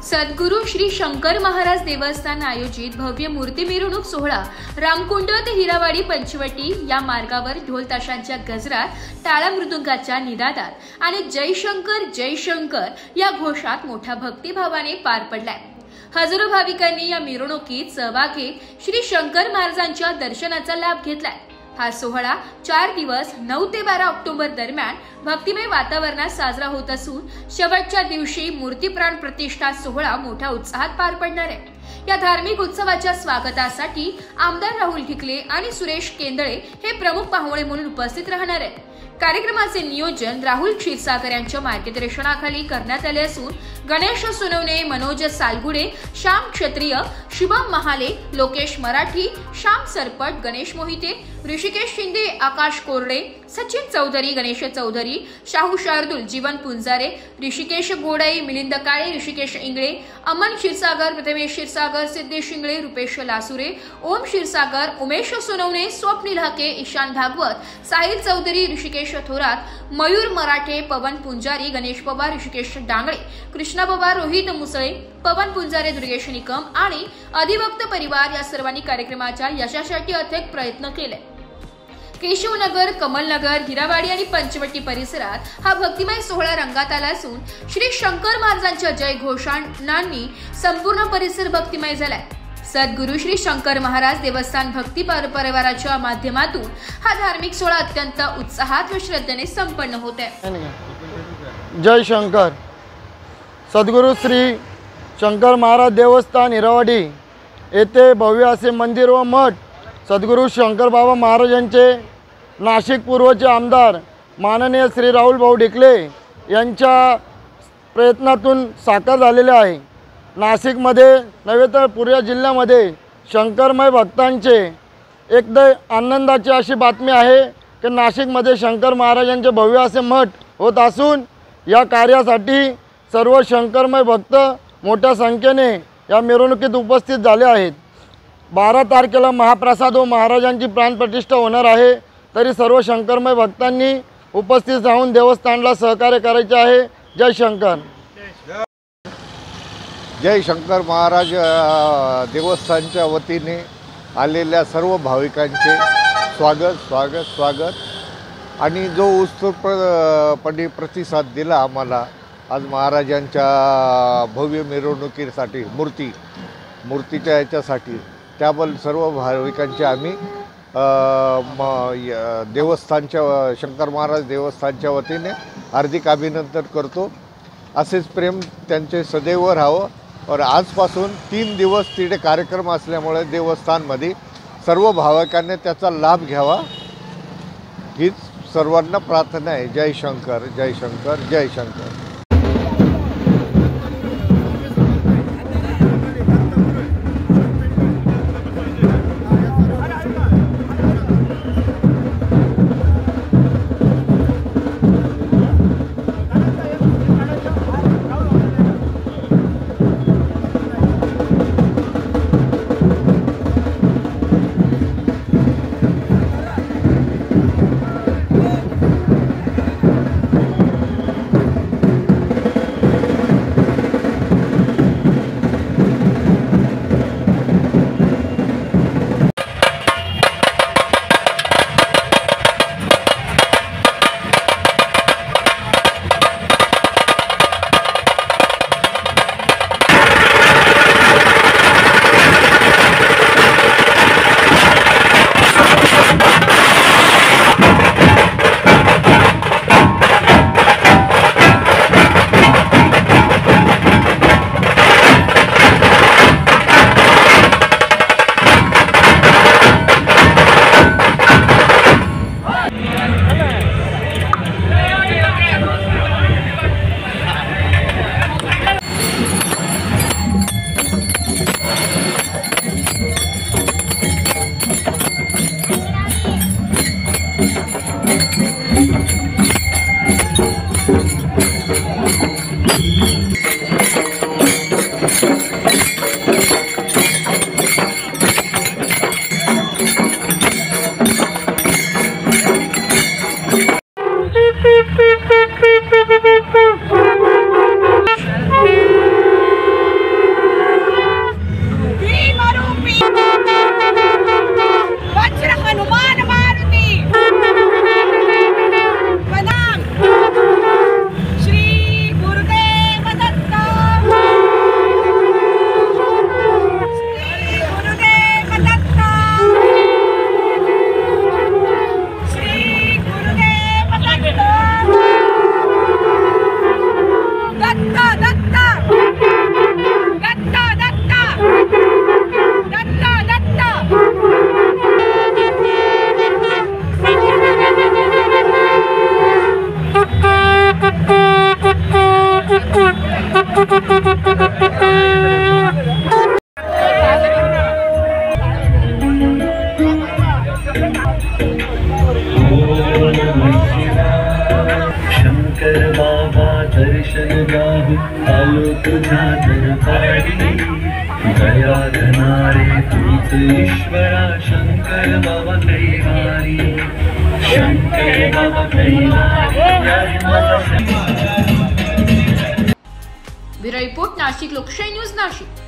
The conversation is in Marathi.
सद्गुरू श्री शंकर महाराज देवस्थान आयोजित भव्य मूर्ती मिरवणूक सोहळा रामकुंड ते हिरावाडी पंचवटी या मार्गावर ढोल ताशांच्या गजरात, टाळा मृदुंगाच्या निनादात आणि जय शंकर या घोषात मोठ्या भक्तिभावाने पार पडलाय। हजारो भाविकांनी या मिरवणुकीत सहभाग घेत श्री शंकर महाराजांच्या दर्शनाचा लाभ घेतलाय। हा सोहळा 4 दिवस 9 ते 12 ऑक्टोबर दरम्यान भक्तिमय वातावरणात साजरा होत असून शेवटच्या दिवशी मूर्ती प्राण प्रतिष्ठा सोहळा मोठ्या उत्साहात पार पडणार आहे। या धार्मिक उत्सवाच्या स्वागतासाठी आमदार राहुल ढिकले आणि सुरेश केंदळे हे प्रमुख पाहुणे म्हणून उपस्थित राहणार आहेत। कार्यक्रमाचे नियोजन राहुल क्षीरसागर यांच्या मार्गदर्शनाखाली करण्यात आले असून गणेश सोनवणे, मनोज सालगुडे, श्याम क्षत्रिय, शुभम महाले, लोकेश मराठी, श्याम सरपट, गणेश मोहिते, ऋषिकेश शिंदे, आकाश कोरडे, सचिन चौधरी, गणेश चौधरी, शाहू शार्दुल, जीवन पुंजारे, ऋषिकेश घोडाई, मिलिंद काळे, ऋषिकेश इंगळे, अमन क्षीरसागर, प्रथमेश क्षीरसागर, सिद्धेश इंगळे, रुपेश लासुरे, ओम क्षीरसागर, उमेश सोनवणे, स्वप्नील हके, ईशान भागवत, साहिल चौधरी, ऋषिकेश थोरात, मयूर मराठे, पवन पुंजारी, गणेश पवार, ऋषिकेश डांगळे, कृष्णा पवार, रोहित मुसळे, पवन पुंजारे, दुर्गेश निकम आणि अधिवक्त परिवार या सर्वांनी कार्यक्रमाच्या यशासाठी अथक प्रयत्न केले। केशवनगर, कमलनगर, हिरावाडी आणि पंचवटी परिसरात हा भक्तिमय सोहळा रंगात आला असून श्री शंकर महाराजांच्या जय घोषणांनी संपूर्ण परिसर भक्तिमय झालाय। सद्गुरू श्री शंकर महाराज देवस्थान भक्ती परिवाराच्या माध्यमातून हा धार्मिक सोहळा अत्यंत उत्साहात व श्रद्धेने संपन्न होत आहे। जय शंकर। सद्गुरू श्री शंकर महाराज देवस्थान हिरावाडी येथे भव्य असे मंदिर व मठ सद्गुरू शंकर बाबा महाराजांचे नाशिक पूर्वचे आमदार माननीय श्री राहुल भाऊ ढिकले यांच्या प्रयत्नातून साकार झालेले आहे। नाशिकमध्ये नव्हे तर पूर्ण जिल्ह्यामध्ये शंकरमय भक्तांचे एकदम आनंदाची अशी बातमी आहे की नाशिकमध्ये शंकर महाराजांचे भव्य असे मठ होत असून या कार्यासाठी सर्व शंकरमय भक्त मोठ्या संख्येने या मिरवणुकीत उपस्थित झाले आहेत। 12 तारखेला महाप्रसाद व महाराजांची प्राणप्रतिष्ठा होणार आहे, तरी सर्व शंकरमय भक्तांनी उपस्थित राहून देवस्थानला सहकार्य करायचे आहे। जय शंकर। जय शंकर महाराज देवस्थानच्या वतीने आलेल्या सर्व भाविकांचे स्वागत आणि जो उत्स्फूर्तपणे प्रतिसाद दिला आम्हाला आज महाराजांच्या भव्य मिरवणुकीसाठी मूर्तीच्या याच्यासाठी, त्याबद्दल सर्व भाविकांचे आम्ही देवस्थानच्या शंकर महाराज देवस्थानच्या वतीने हार्दिक अभिनंदन करतो। असेच प्रेम त्यांचे सदैव राहावं। और आजपासून 3 दिवस तिथे कार्यक्रम असल्यामुळे देवस्थानमध्ये सर्व भाविकांनी त्याचा लाभ घ्यावा हीच सर्वांना प्रार्थना आहे। जय शंकर, जय शंकर, जय शंकर। शंकर बाबा दर्शन गाहू आलो तुझ्या दरबारी दया धनारे तूच ईश्वरा शंकर बाबा कैवारी शंकर बाबा कैवारी ब्युरो रिपोर्ट नाशिक लोकशाही न्यूज नाशिक।